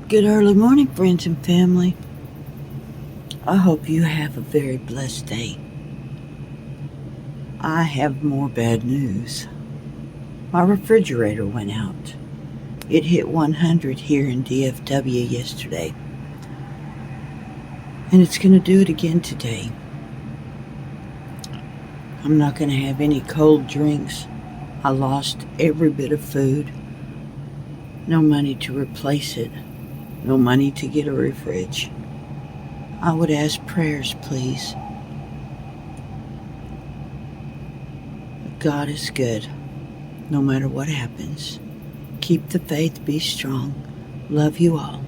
Good early morning, friends and family. I hope you have a very blessed day. I have more bad news. My refrigerator went out. It hit 100 here in DFW yesterday. And it's going to do it again today. I'm not going to have any cold drinks. I lost every bit of food. No money to replace it. No money to get a refrige. I would ask prayers, please. God is good, no matter what happens. Keep the faith, be strong. Love you all.